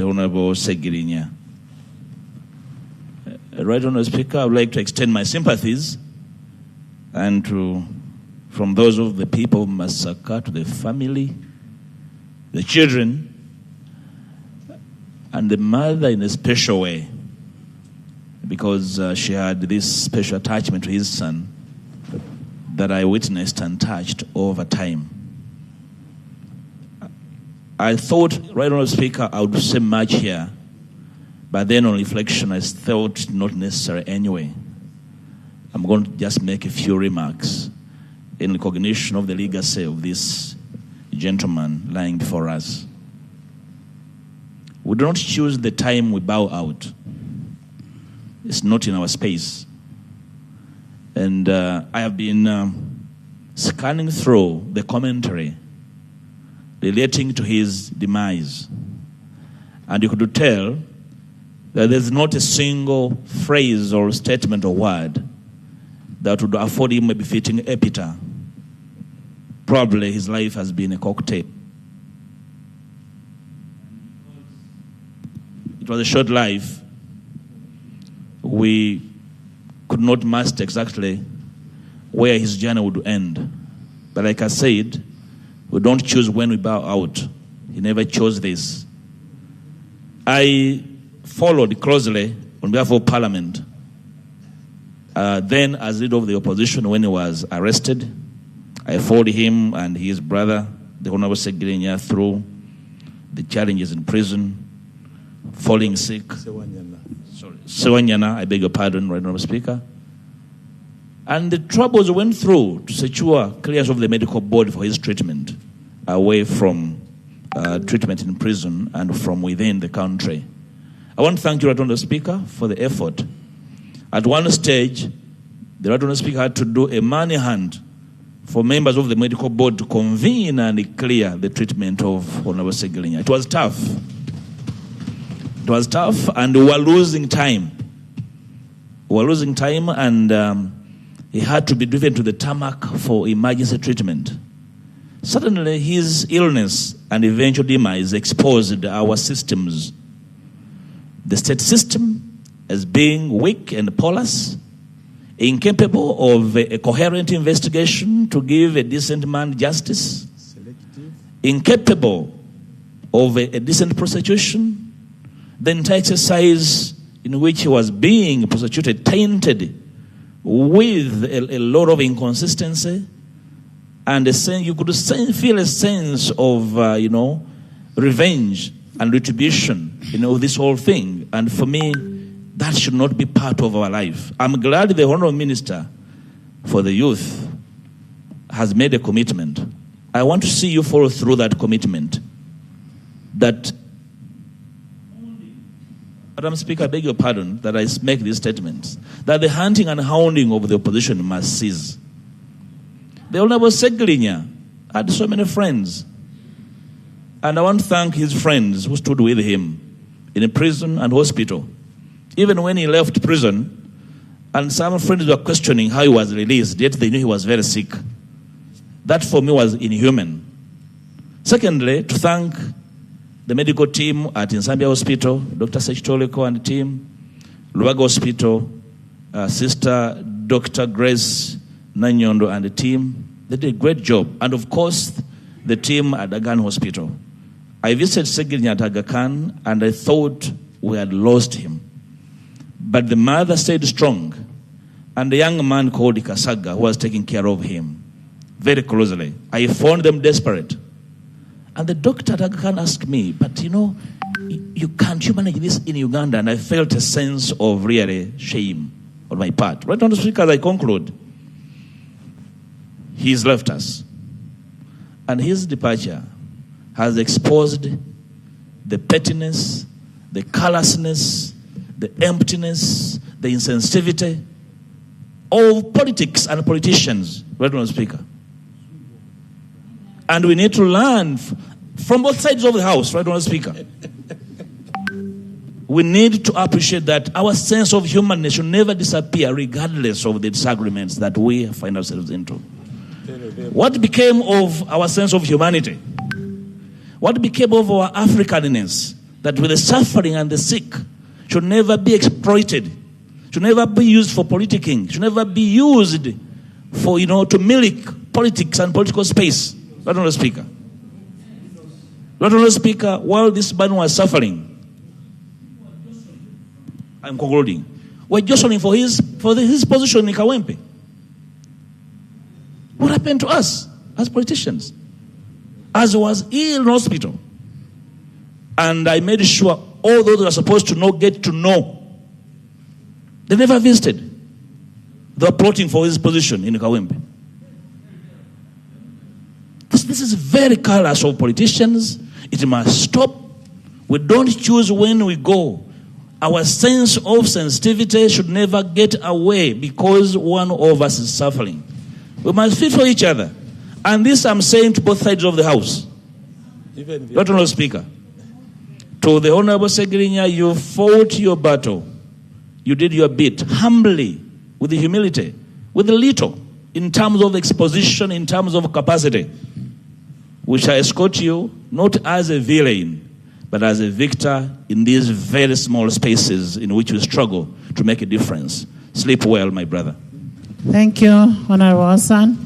the Honorable Ssegiriinya. Right Honourable Speaker, I would like to extend my sympathies and from those of the people of Masaka to the family, the children, and the mother in a special way, because she had this special attachment to his son that I witnessed and touched over time. I thought, Right Honourable Speaker, I would say much here, but then on reflection, I thought not necessary anyway. I'm going to just make a few remarks in recognition of the legacy of this gentleman lying before us. We do not choose the time we bow out. It's not in our space. And I have been scanning through the commentary relating to his demise. And you could tell that there's not a single phrase or statement or word that would afford him a befitting epitaph. Probably his life has been a cocktail. It was a short life. We could not master exactly where his journey would end. But like I said, we don't choose when we bow out. He never chose this. I followed closely on behalf of Parliament. Then as leader of the opposition when he was arrested, I followed him and his brother, the Honorable Ssegiriinya, through the challenges in prison, falling sick. Ssegiriinya, I beg your pardon, Right Honorable Speaker. And the troubles went through to secure clearance of the medical board for his treatment, away from treatment in prison and from within the country. I want to thank you, Right Honorable Speaker, for the effort. At one stage, the Right Honorable Speaker had to do a money hunt for members of the medical board to convene and clear the treatment of Honorable Ssegiriinya. It was tough. It was tough, and we were losing time. We were losing time, and he had to be driven to the tarmac for emergency treatment. Suddenly, his illness and eventual demise exposed our systems. The state system as being weak and porous, incapable of a coherent investigation to give a decent man justice, incapable of a decent prosecution, the entire exercise in which he was being prosecuted tainted with a lot of inconsistency, and you could feel a sense of, revenge and retribution, this whole thing. And for me, that should not be part of our life. I'm glad the Honourable Minister for the Youth has made a commitment. I want to see you follow through that commitment. That, Madam Speaker, I beg your pardon that I make these statements, that the hunting and hounding of the opposition must cease. The Honourable Ssegiriinya had so many friends. And I want to thank his friends who stood with him in prison and hospital. Even when he left prison, and some friends were questioning how he was released, yet they knew he was very sick. That for me was inhuman. Secondly, to thank the medical team at Nsambya Hospital, Dr. Sechitoleko and team, Lubaga Hospital, Sister Dr. Grace Nanyondo and the team. They did a great job. And of course, the team at Aga Khan Hospital. I visited Ssegiriinya at Aga Khan, and I thought we had lost him. But the mother stayed strong, and the young man called Kasaga, who was taking care of him very closely. I found them desperate. And the doctor at Aga Khan asked me, but can't you manage this in Uganda? And I felt a sense of really shame on my part. Right on the speaker, as I conclude, he's left us. And his departure has exposed the pettiness, the callousness, the emptiness, the insensitivity of politics and politicians, Right Honourable Speaker. And we need to learn from both sides of the House, Right Honourable Speaker. We need to appreciate that our sense of humanness should never disappear regardless of the disagreements that we find ourselves into. What became of our sense of humanity? What became of our Africanness that with the suffering and the sick should never be exploited, should never be used for politicking, should never be used for, to milk politics and political space. Lord Honourable Speaker. Lord Honourable Speaker, while this man was suffering, I'm concluding, we're jostling for his position in Kawempe. What happened to us as politicians? As was ill in hospital. And I made sure all those who are supposed to know get to know. They never visited. They were plotting for his position in Kawempe. This is very careless of politicians. It must stop. We don't choose when we go. Our sense of sensitivity should never get away because one of us is suffering. We must fit for each other. And this I'm saying to both sides of the House. Lord Honourable Speaker, to the Honourable Ssegiriinya, you fought your battle. You did your bit humbly, with humility, with a little, in terms of exposition, in terms of capacity. We shall escort you, not as a villain, but as a victor in these very small spaces in which we struggle to make a difference. Sleep well, my brother. Thank you, Honourable Hassan.